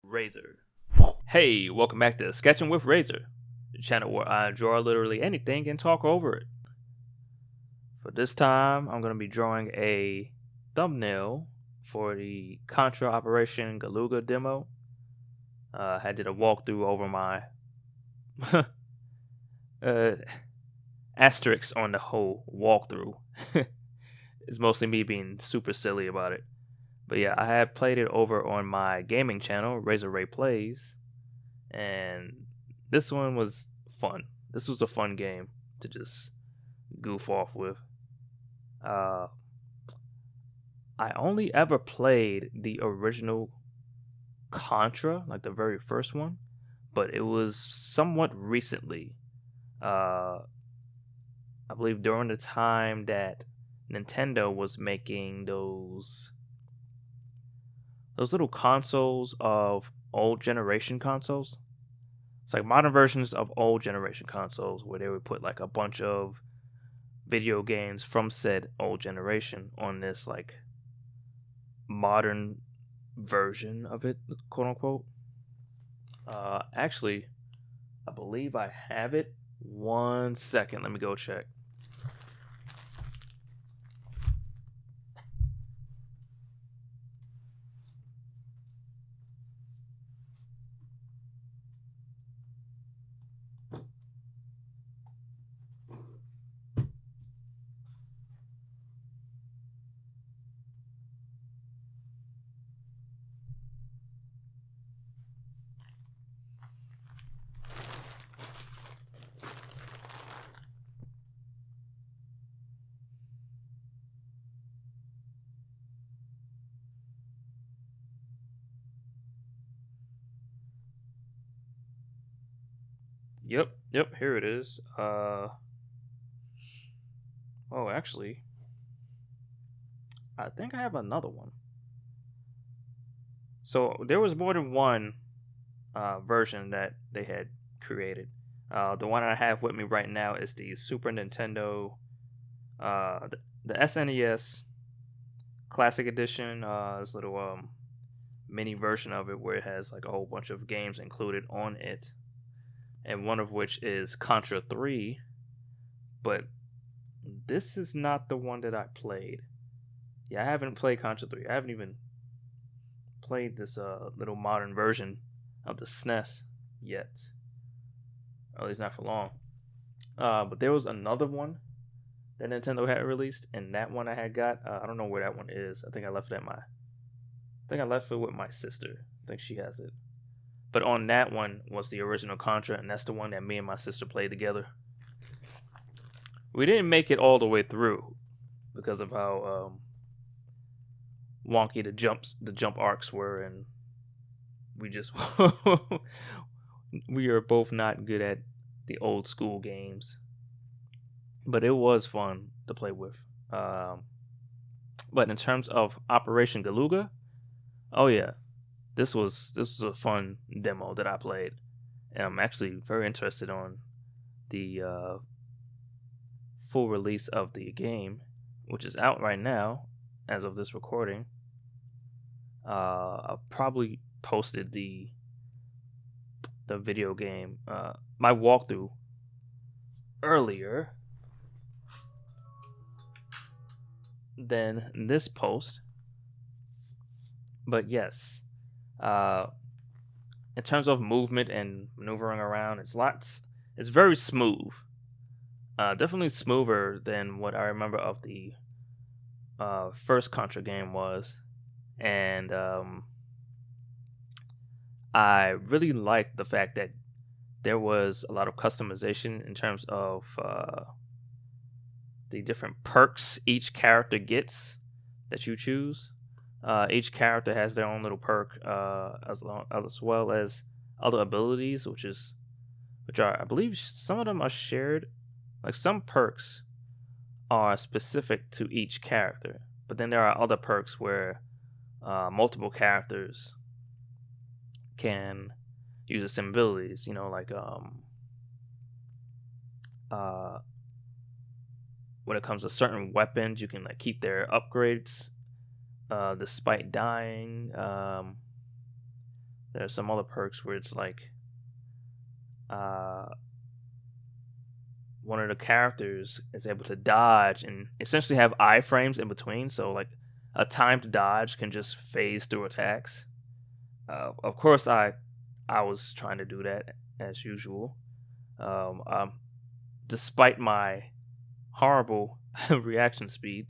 Rayzr. Hey, welcome back to Sketchn with Rayzr, the channel where I draw literally anything and talk over it. For this time, I'm going to be drawing a thumbnail for the Contra Operation Galuga Demo. I did a walkthrough over my asterisks on the whole walkthrough. It's mostly me being super silly about it. But yeah, I have played it over on my gaming channel, Rayzr Ray Plays, and this one was fun. This was a fun game to just goof off with. I only ever played the original Contra, like the very first one, but it was somewhat recently. I believe during the time that Nintendo was making those little consoles of old generation consoles. It's like modern versions of old generation consoles where they would put like a bunch of video games from said old generation on this like modern version of it, quote unquote. Actually, I believe I have it. 1 second, let me go check. Yep, here it is. Oh, actually, I think I have another one. So there was more than one version that they had created. The one I have with me right now is the Super Nintendo, the SNES Classic Edition. This little mini version of it where it has like a whole bunch of games included on it, and one of which is Contra 3. But this is not the one that I played. Yeah, I haven't played Contra 3. I haven't even played this little modern version of the SNES yet. Or at least not for long. But there was another one that Nintendo had released, and that one I had got. I don't know where that one is. I think I left it with my sister. I think she has it. But on that one was the original Contra, and that's the one that me and my sister played together. We didn't make it all the way through because of how wonky the jump arcs were, and we just we are both not good at the old school games. But it was fun to play with. But in terms of Operation Galuga, oh yeah, this was a fun demo that I played, and I'm actually very interested on the full release of the game, which is out right now as of this recording. I probably posted the video game, my walkthrough earlier than this post. But yes, in terms of movement and maneuvering around, it's very smooth. Definitely smoother than what I remember of the first Contra game was. And I really liked the fact that there was a lot of customization in terms of the different perks each character gets that you choose. Each character has their own little perk, as well as other abilities, which are, I believe, some of them are shared. Like some perks are specific to each character, but then there are other perks where multiple characters can use the same abilities. You know, like when it comes to certain weapons, you can like keep their upgrades despite dying. There's some other perks where it's like uh, one of the characters is able to dodge and essentially have iframes in between. So like a timed dodge can just phase through attacks. Of course, I was trying to do that as usual. Um, um, Despite my horrible reaction speed,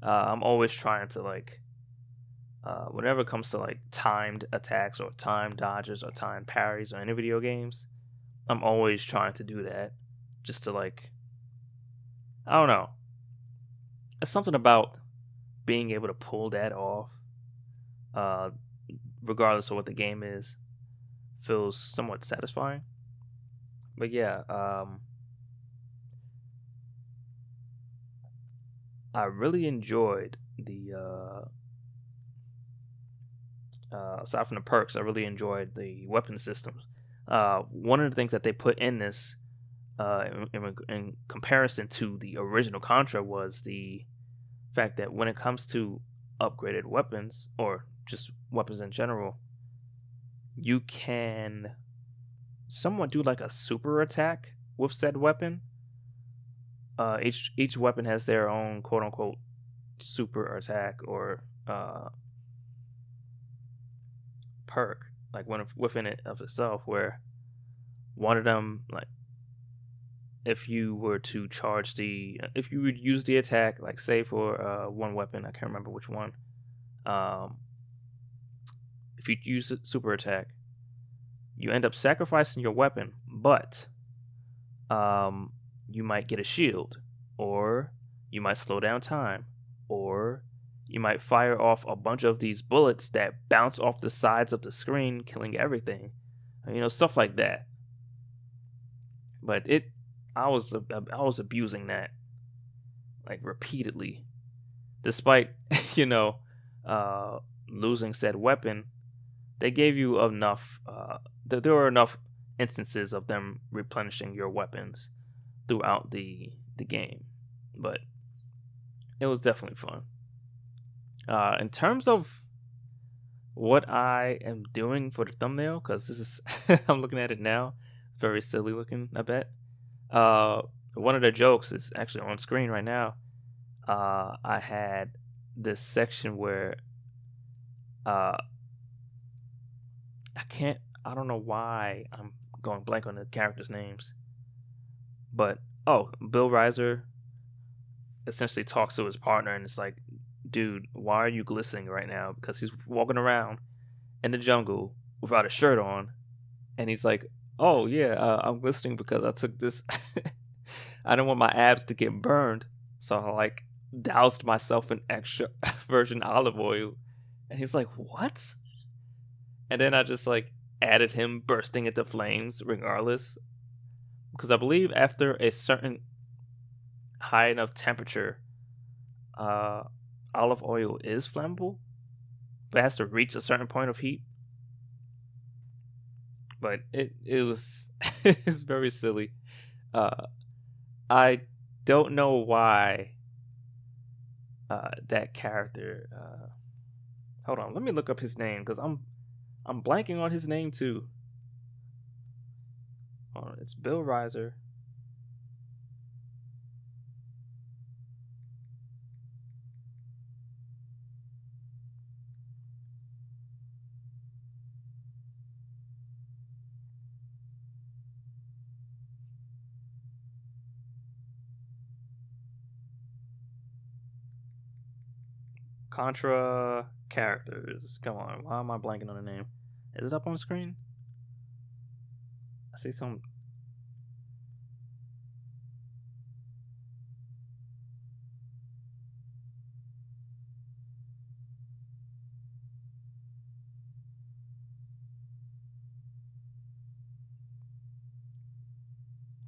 I'm always trying to like whenever it comes to like timed attacks or timed dodges or timed parries or any video games, I'm always trying to do that just to like I don't know. It's something about being able to pull that off, uh, regardless of what the game is, feels somewhat satisfying. But yeah, I really enjoyed the aside from the perks, I really enjoyed the weapon systems. One of the things that they put in this, in comparison to the original Contra, was the fact that when it comes to upgraded weapons or just weapons in general, you can somewhat do like a super attack with said weapon. Each weapon has their own quote unquote super attack or perk, like one within it of itself, where one of them, like if you were to charge if you would use the attack, like say for one weapon, I can't remember which one. Um, if you use a super attack, you end up sacrificing your weapon, but you might get a shield, or you might slow down time, or you might fire off a bunch of these bullets that bounce off the sides of the screen, killing everything. Stuff like that. But I was abusing that like repeatedly, despite you know, losing said weapon. They gave you enough. There were enough instances of them replenishing your weapons throughout the game, but it was definitely fun. In terms of what I am doing for the thumbnail, because this is I'm looking at it now, very silly looking, I bet. One of the jokes is actually on screen right now. I had this section where uh, I don't know why I'm going blank on the characters' names, but Bill Rayzr essentially talks to his partner and it's like, dude, why are you glistening right now? Because he's walking around in the jungle without a shirt on, and he's like, oh yeah, I'm glistening because I took this. I don't want my abs to get burned, so I like doused myself in extra virgin olive oil. And he's like, what? And then I just like added him bursting into flames regardless, because I believe after a certain high enough temperature, uh, olive oil is flammable, but it has to reach a certain point of heat. But it was it's very silly. I don't know why that character. Hold on, let me look up his name because I'm blanking on his name too. Hold on, it's Bill Rayzr. Contra characters. Come on, why am I blanking on the name? Is it up on the screen? I see some.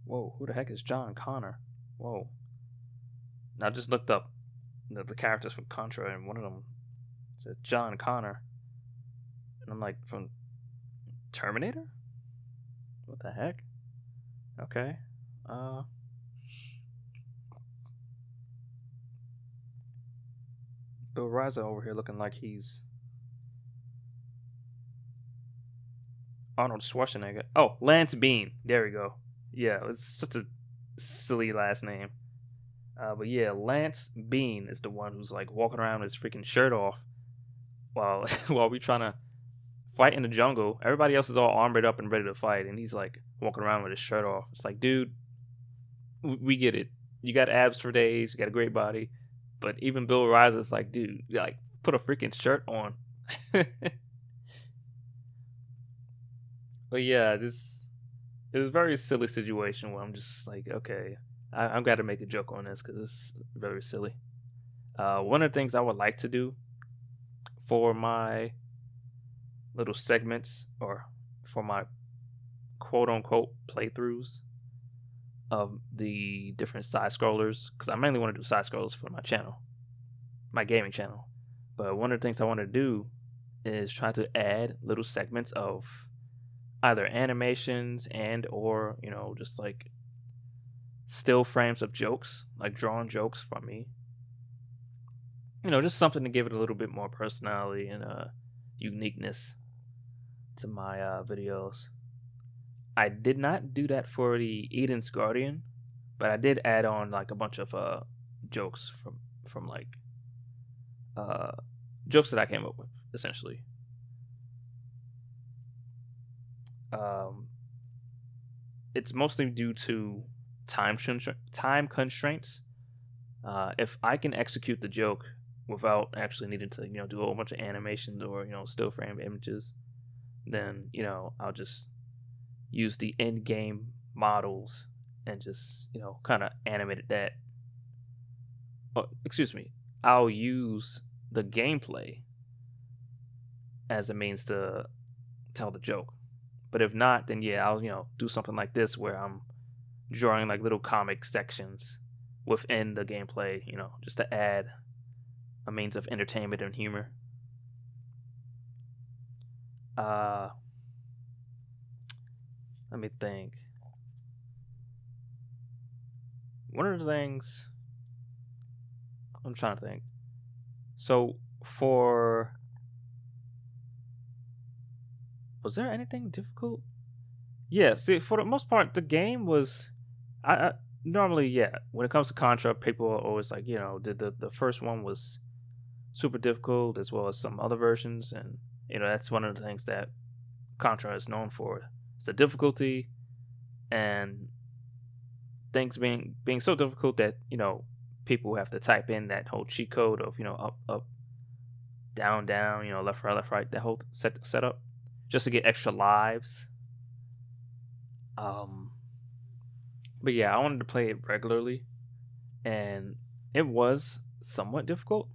Whoa, who the heck is John Connor? Whoa. And I just looked up the characters from Contra, and one of them said John Connor. And I'm like, from Terminator? What the heck? Okay. Uh. Bill Rayzr over here looking like he's Arnold Schwarzenegger. Oh, Lance Bean. There we go. Yeah, it's such a silly last name. But yeah, Lance Bean is the one who's like walking around with his freaking shirt off while while we trying to fight in the jungle. Everybody else is all armored up and ready to fight, and he's like walking around with his shirt off. It's like, dude, we get it. You got abs for days. You got a great body. But even Bill Rayzr's like, dude, like put a freaking shirt on. But yeah, this is a very silly situation where I'm just like, okay, I've got to make a joke on this because it's very silly. One of the things I would like to do for my little segments or for my quote unquote playthroughs of the different side scrollers, because I mainly want to do side scrollers for my channel, my gaming channel. But one of the things I want to do is try to add little segments of either animations and or just like still frames of jokes, like drawn jokes from me. Just something to give it a little bit more personality and uniqueness to my videos. I did not do that for the Eden's Guardian, but I did add on like a bunch of jokes from like jokes that I came up with essentially. It's mostly due to time constraints. If I can execute the joke without actually needing to do a whole bunch of animations or still frame images, then I'll just use the in-game models and just kind of animate that. Oh, excuse me. I'll use the gameplay as a means to tell the joke. But if not, then yeah, I'll do something like this where I'm drawing like little comic sections within the gameplay, just to add a means of entertainment and humor. Let me think. One of the things I'm trying to think. So was there anything difficult? Yeah, see, for the most part, the game was. I normally, yeah. When it comes to Contra, people are always like, the first one was super difficult, as well as some other versions, and that's one of the things that Contra is known for. It's the difficulty, and things being so difficult that people have to type in that whole cheat code of up up, down down, left right, that whole setup just to get extra lives. But yeah, I wanted to play it regularly, and it was somewhat difficult.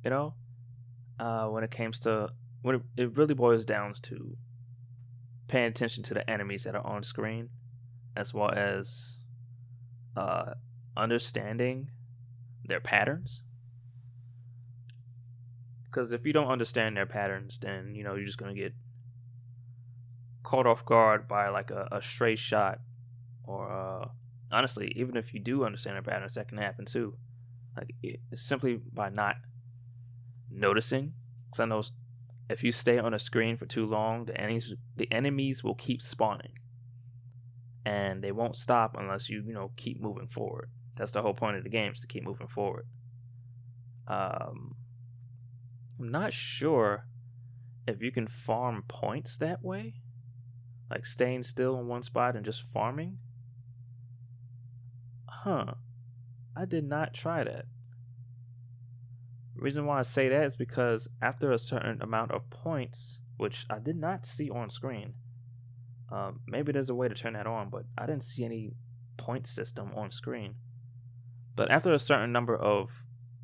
When it comes to it really boils down to paying attention to the enemies that are on screen, as well as understanding their patterns. Because if you don't understand their patterns, then you're just gonna get caught off guard by like a stray shot, or honestly, even if you do understand their patterns, that can happen too. Like it's simply by not noticing. Because I know if you stay on a screen for too long, the enemies will keep spawning, and they won't stop unless you keep moving forward. That's the whole point of the game, is to keep moving forward. I'm not sure if you can farm points that way, like staying still in one spot and just farming. I did not try that. The reason why I say that is because after a certain amount of points, which I did not see on screen, maybe there's a way to turn that on, but I didn't see any point system on screen. But after a certain number of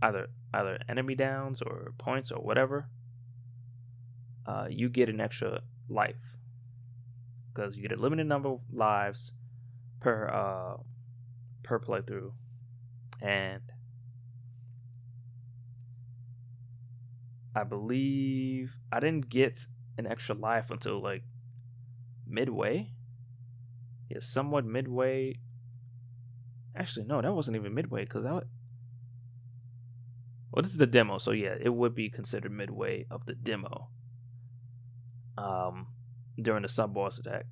either enemy downs or points or whatever, you get an extra life, because you get a limited number of lives per playthrough. And I believe I didn't get an extra life until like midway. Yeah, somewhat midway. Actually, no, that wasn't even midway, because well, this is the demo, so yeah, it would be considered midway of the demo. during the sub boss attack.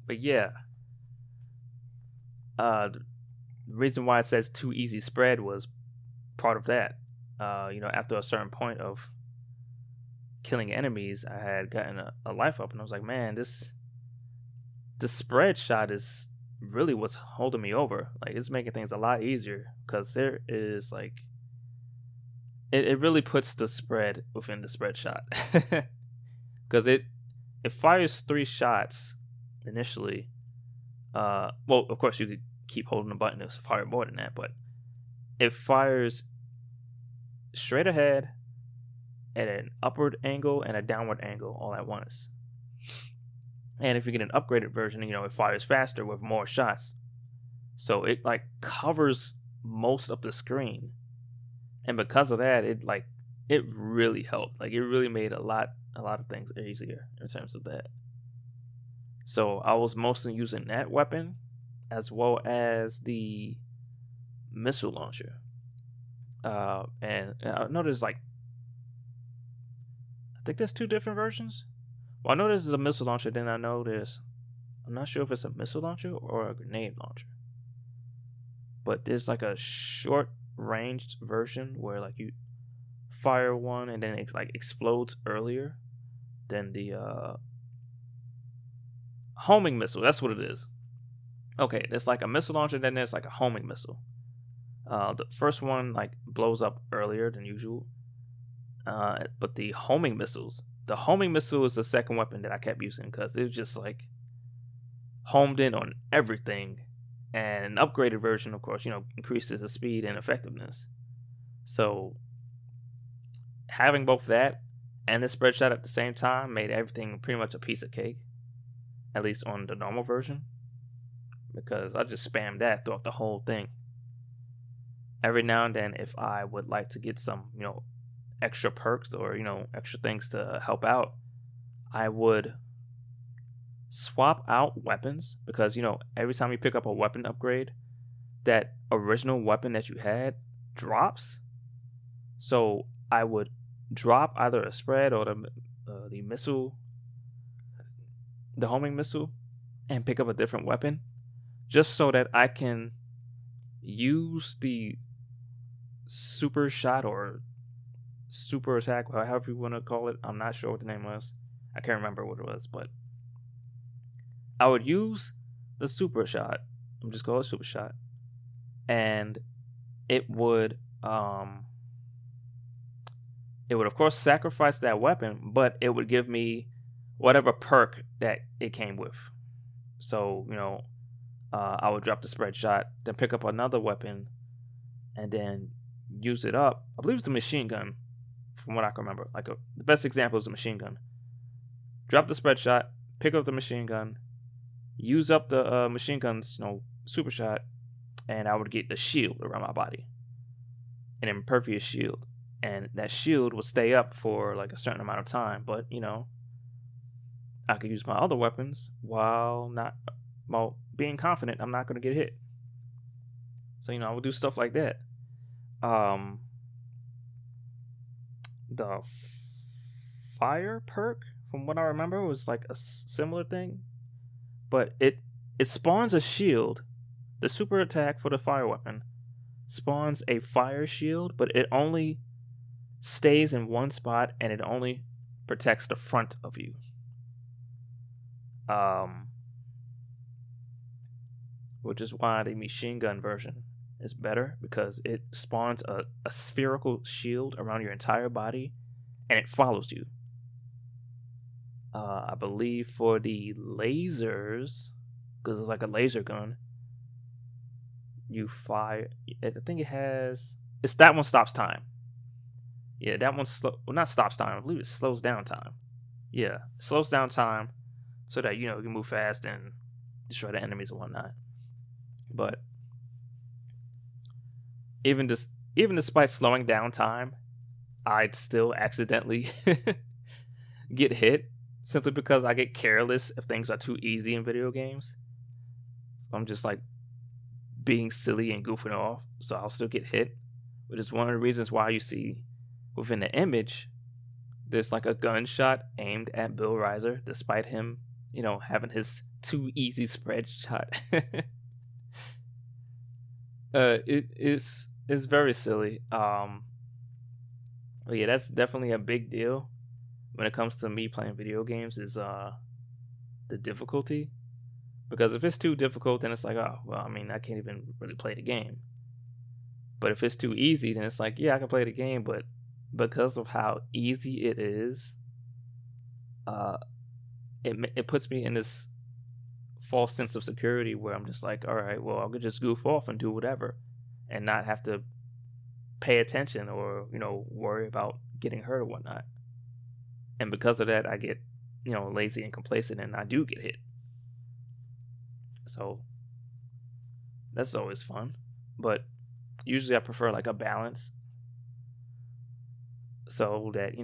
But yeah, the reason why it says too easy spread was part of that. After a certain point of killing enemies, I had gotten a life up, and I was like, man, this spread shot is really what's holding me over. Like, it's making things a lot easier because there is like it really puts the spread within the spread shot because it fires 3 shots initially. Well, of course you could keep holding the button to fire more than that, but it fires straight ahead at an upward angle and a downward angle all at once. And if you get an upgraded version, it fires faster with more shots. So it like covers most of the screen. And because of that, it really helped. Like, it really made a lot of things easier in terms of that. So I was mostly using that weapon as well as the missile launcher. And I noticed, like, I think there's 2 different versions. Well, I know this is a missile launcher, then I know I'm not sure if it's a missile launcher or a grenade launcher. But there's like a short ranged version where like you fire one and then it like explodes earlier than the homing missile. That's what it is. Okay, there's like a missile launcher, then there's like a homing missile. The first one like blows up earlier than usual. But the homing missile is the second weapon that I kept using because it was just like homed in on everything. And an upgraded version, of course, increases the speed and effectiveness. So having both that and the spread shot at the same time made everything pretty much a piece of cake, at least on the normal version, because I just spammed that throughout the whole thing. Every now and then, if I would like to get some, extra perks or, extra things to help out, I would swap out weapons because, every time you pick up a weapon upgrade, that original weapon that you had drops. So I would drop either a spread or the missile, the homing missile, and pick up a different weapon just so that I can use the super shot or super attack, however you want to call it. I'm not sure what the name was. I can't remember what it was, but I would use the super shot. I'm just call it super shot, and it would of course sacrifice that weapon, but it would give me whatever perk that it came with. So I would drop the spread shot, then pick up another weapon, and then use it up. I believe it's the machine gun, from what I can remember. Like the best example is the machine gun. Drop the spread shot, pick up the machine gun, use up the machine gun's super shot, and I would get the shield around my body, an impervious shield, and that shield would stay up for like a certain amount of time. But I could use my other weapons while being confident I'm not going to get hit. So I would do stuff like that. The fire perk, from what I remember, was like a similar thing, but it spawns a shield. The super attack for the fire weapon spawns a fire shield, but it only stays in one spot and it only protects the front of you. Which is why the machine gun version is better, because it spawns a spherical shield around your entire body and it follows you. I believe for the lasers, because it's like a laser gun, you fire. I think it's that one stops time. Yeah, that one not stops time. I believe it slows down time. Yeah, it slows down time so that you can move fast and destroy the enemies and whatnot. But even despite slowing down time, I'd still accidentally get hit simply because I get careless if things are too easy in video games. So I'm just like being silly and goofing off, so I'll still get hit, which is one of the reasons why you see within the image there's like a gunshot aimed at Bill Rayzr, despite him, having his too easy spread shot. It's very silly. But yeah, that's definitely a big deal when it comes to me playing video games. Is the difficulty, because if it's too difficult, then it's like, oh well, I mean, I can't even really play the game. But if it's too easy, then it's like, yeah, I can play the game, but because of how easy it is, uh, it puts me in this false sense of security where I'm just like, all right, well, I could just goof off and do whatever, and not have to pay attention or worry about getting hurt or whatnot. And because of that, I get lazy and complacent, and I do get hit. So that's always fun, but usually I prefer like a balance, so that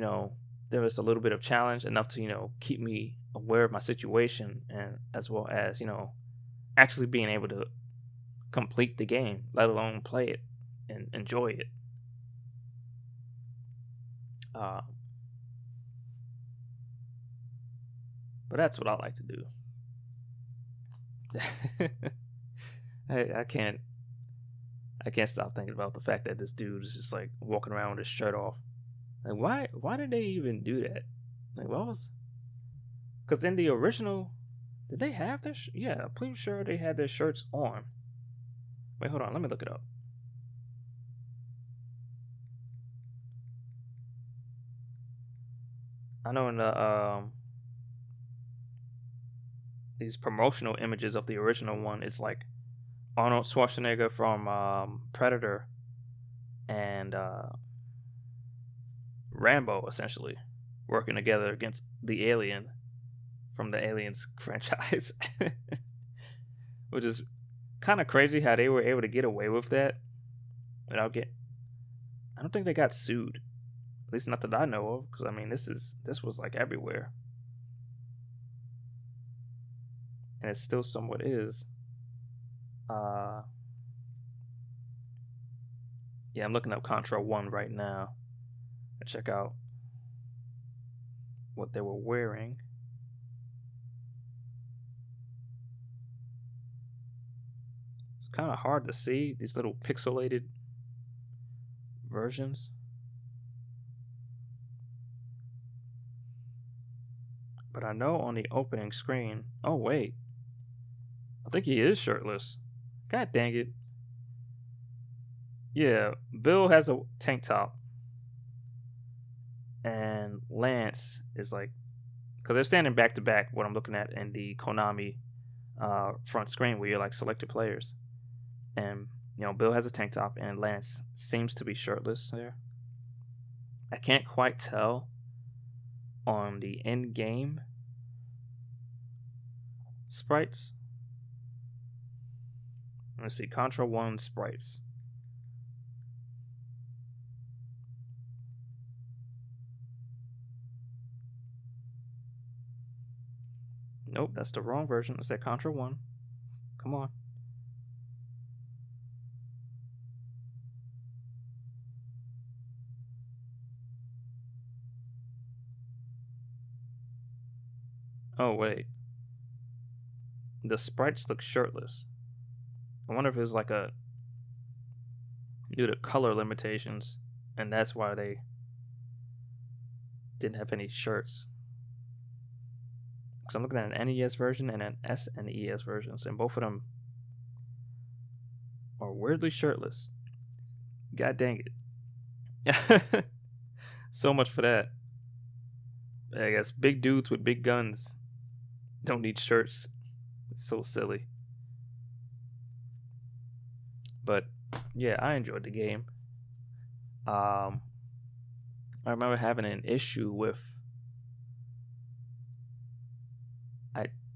there is a little bit of challenge enough to keep me aware of my situation, and as well as actually being able to complete the game, let alone play it and enjoy it. But that's what I like to do. I can't stop thinking about the fact that this dude is just like walking around with his shirt off. Like, why did they even do that? Like, what was? Because in the original, did they have their? Yeah, I'm pretty sure they had their shirts on. Wait, hold on, let me look it up. I know in the these promotional images of the original one, it's like Arnold Schwarzenegger from Predator and Rambo essentially working together against the alien from the Aliens franchise, which is kind of crazy how they were able to get away with that without I don't think they got sued, at least not that I know of, because I mean this was like everywhere, and it still somewhat is. Yeah, I'm looking up Contra 1 right now and check out what they were wearing. It's kind of hard to see these little pixelated versions. But I know on the opening screen. Oh, wait. I think he is shirtless. God dang it. Yeah, Bill has a tank top. And Lance is like. Because they're standing back to back, what I'm looking at in the Konami front screen where you're like selected players. And, Bill has a tank top and Lance seems to be shirtless there. I can't quite tell on the end game sprites. Let's see, Contra 1 sprites. Nope, that's the wrong version. It's that Contra 1. Come on. Oh, wait. The sprites look shirtless. I wonder if it's like due to color limitations, and that's why they didn't have any shirts. Because I'm looking at an NES version and an SNES versions, and both of them are weirdly shirtless. God dang it. So much for that. I guess big dudes with big guns don't need shirts. It's so silly. But yeah, I enjoyed the game. I remember having an issue with.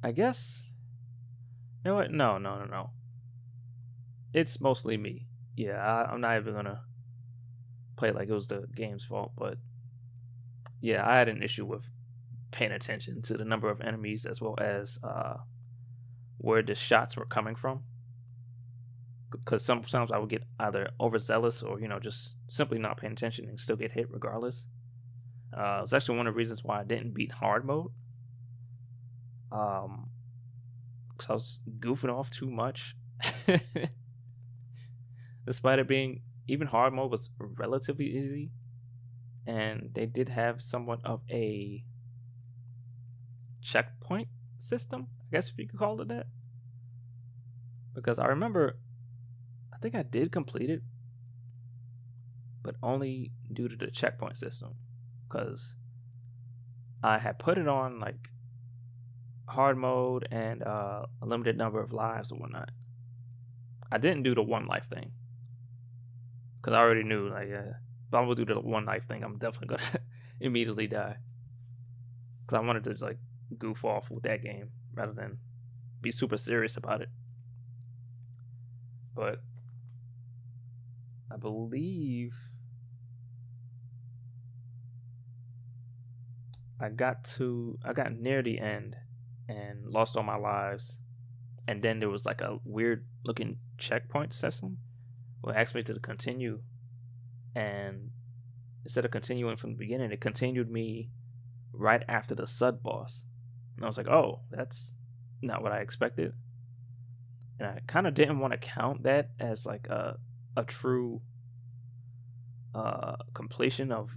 I guess. You know what? No. It's mostly me. Yeah, I'm not even gonna play it like it was the game's fault, but yeah, I had an issue with paying attention to the number of enemies as well as where the shots were coming from. Because sometimes I would get either overzealous or just simply not paying attention and still get hit regardless. It's actually one of the reasons why I didn't beat hard mode. Um, 'Cause I was goofing off too much. Despite it being even hard mode was relatively easy, and they did have somewhat of a checkpoint system, I guess if you could call it that. Because I remember, I think I did complete it, but only due to the checkpoint system. Because I had put it on like hard mode and a limited number of lives and whatnot. I didn't do the one life thing because I already knew like if I'm gonna do the one life thing, I'm definitely gonna immediately die. Because I wanted to like goof off with that game rather than be super serious about it. But I believe I got near the end and lost all my lives, and then there was like a weird looking checkpoint system where it asked me to continue, and instead of continuing from the beginning, it continued me right after the sub boss, and I was like, oh, that's not what I expected, and I kind of didn't want to count that as like a true completion of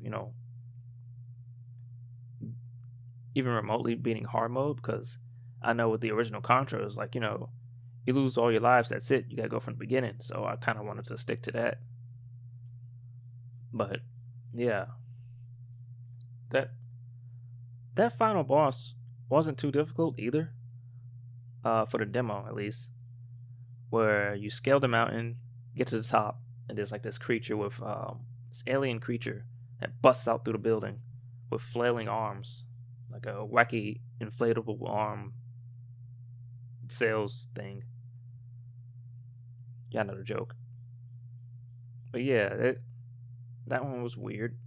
even remotely beating hard mode, because I know with the original Contra it was like, you lose all your lives, that's it. You gotta go from the beginning. So I kind of wanted to stick to that. But yeah, that final boss wasn't too difficult either. For the demo at least, where you scale the mountain, get to the top, and there's like this creature with this alien creature that busts out through the building with flailing arms, like a wacky inflatable arm sales thing. Yeah, another joke. But yeah, that one was weird.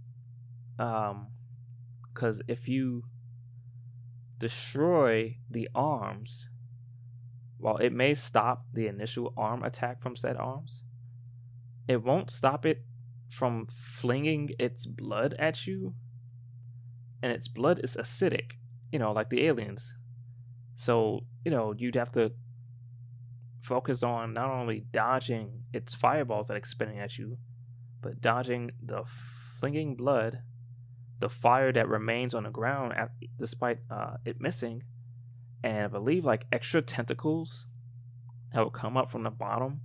Because if you destroy the arms, while it may stop the initial arm attack from said arms, it won't stop it from flinging its blood at you. And its blood is acidic, like the aliens. So, you'd have to focus on not only dodging its fireballs that it's spitting at you, but dodging the flinging blood, the fire that remains on the ground despite it missing, and I believe like extra tentacles that will come up from the bottom,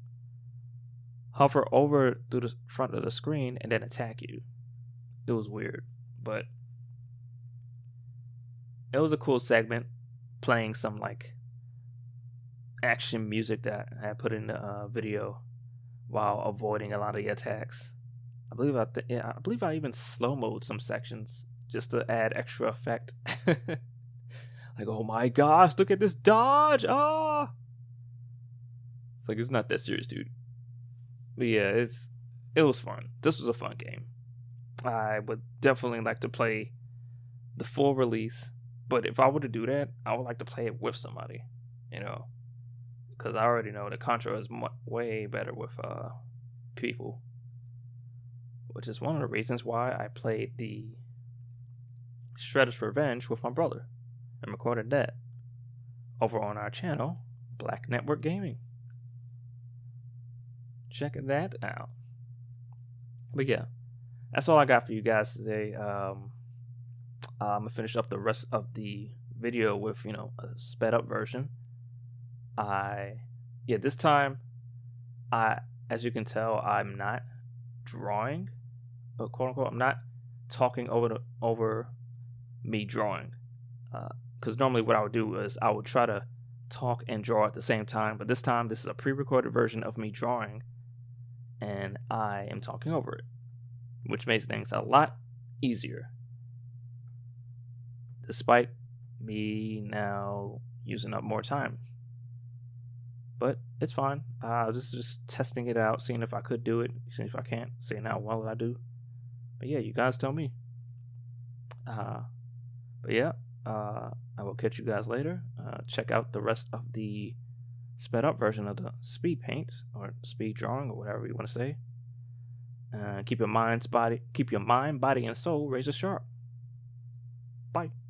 hover over through the front of the screen, and then attack you. It was weird, but it was a cool segment, playing some like action music that I put in the video while avoiding a lot of the attacks. I believe I even slow mode some sections just to add extra effect. Like, oh my gosh, look at this dodge! Ah, it's like, it's not that serious, dude. But yeah, it was fun. This was a fun game. I would definitely like to play the full release, but if I were to do that, I would like to play it with somebody, because I already know the Contra is way better with people, which is one of the reasons why I played the Shredder's Revenge with my brother and recorded that over on our channel, Black Network Gaming. Check that out. But yeah, that's all I got for you guys today. I'm gonna finish up the rest of the video with a sped up version. This time, as you can tell, I'm not drawing, quote unquote. I'm not talking over me drawing, because normally what I would do is I would try to talk and draw at the same time, but this time this is a pre-recorded version of me drawing, and I am talking over it, which makes things a lot easier, despite me now using up more time. But it's fine. This is just testing it out, seeing if I could do it, seeing if I can't, seeing how well I do. But yeah, you guys tell me. But yeah, I will catch you guys later. Check out the rest of the sped up version of the speed paint or speed drawing or whatever you want to say. Keep your mind, body, and soul razor sharp. Bye.